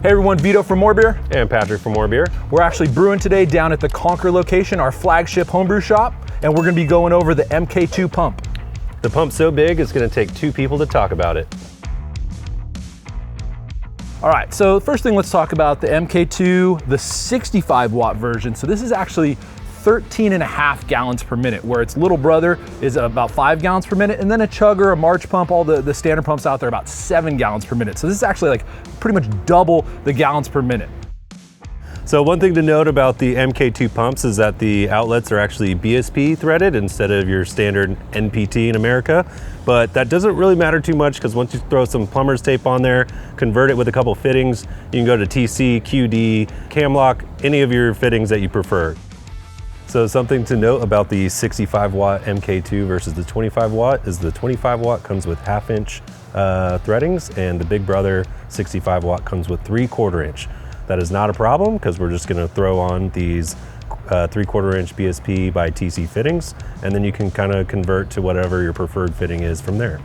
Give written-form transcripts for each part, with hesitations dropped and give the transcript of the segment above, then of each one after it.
Hey everyone, Vito from MoreBeer. And Patrick from MoreBeer. We're actually brewing today down at the Concord location, our flagship homebrew shop, and we're gonna be going over the MKII Pump. The pump's so big, it's gonna take 2 people to talk about it. All right, so first thing, let's talk about the MKII, the 65 watt version. So this is actually 13.5 gallons per minute, where its little brother is about 5 gallons per minute, and then a chugger, a March pump, all the standard pumps out there about 7 gallons per minute. So this is actually like pretty much double the gallons per minute. So one thing to note about the MKII pumps is that the outlets are actually BSP threaded instead of your standard NPT in America. But that doesn't really matter too much, because once you throw some plumber's tape on there, convert it with a couple fittings, you can go to TC, QD, Camlock, any of your fittings that you prefer. So something to note about the 65 watt MKII versus the 25 watt is the 25 watt comes with 1/2 inch threadings, and the big brother 65 watt comes with 3/4 inch. That is not a problem, because we're just gonna throw on these 3/4 inch BSP by TC fittings, and then you can kind of convert to whatever your preferred fitting is from there.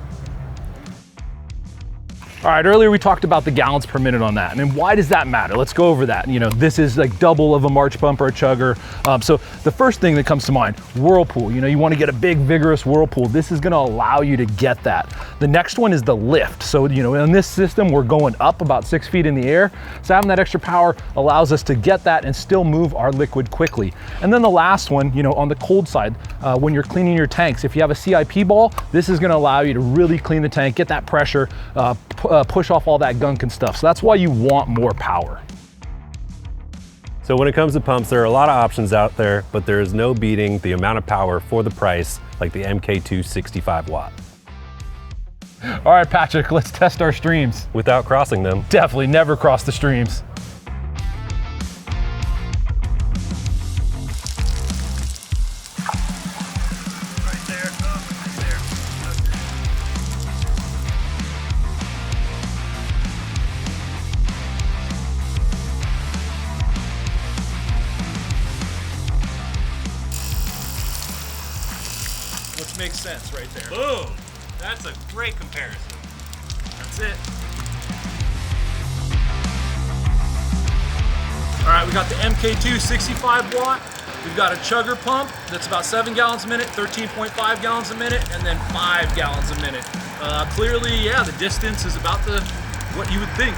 All right, earlier we talked about the gallons per minute on that. And why does that matter? Let's go over that. You know, this is like double of a March pump or a chugger. So the first thing that comes to mind, whirlpool. You know, you want to get a big, vigorous whirlpool. This is going to allow you to get that. The next one is the lift. So, you know, in this system, we're going up about 6 feet in the air. So having that extra power allows us to get that and still move our liquid quickly. And then the last one, you know, on the cold side, when you're cleaning your tanks, if you have a CIP ball, this is going to allow you to really clean the tank, get that pressure, push off all that gunk and stuff. So that's why you want more power. So when it comes to pumps, there are a lot of options out there, but there is no beating the amount of power for the price like the MKII 65 watt. All right, Patrick, let's test our streams. Without crossing them. Definitely never cross the streams. Which makes sense right there. Boom! That's a great comparison. That's it. All right, we got the MKII 65 watt. We've got a chugger pump that's about 7 gallons a minute, 13.5 gallons a minute, and then 5 gallons a minute. Clearly, yeah, the distance is about what you would think.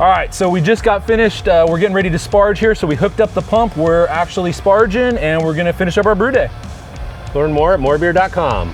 All right, so we just got finished. We're getting ready to sparge here. So we hooked up the pump. We're actually sparging, and we're gonna finish up our brew day. Learn more at morebeer.com.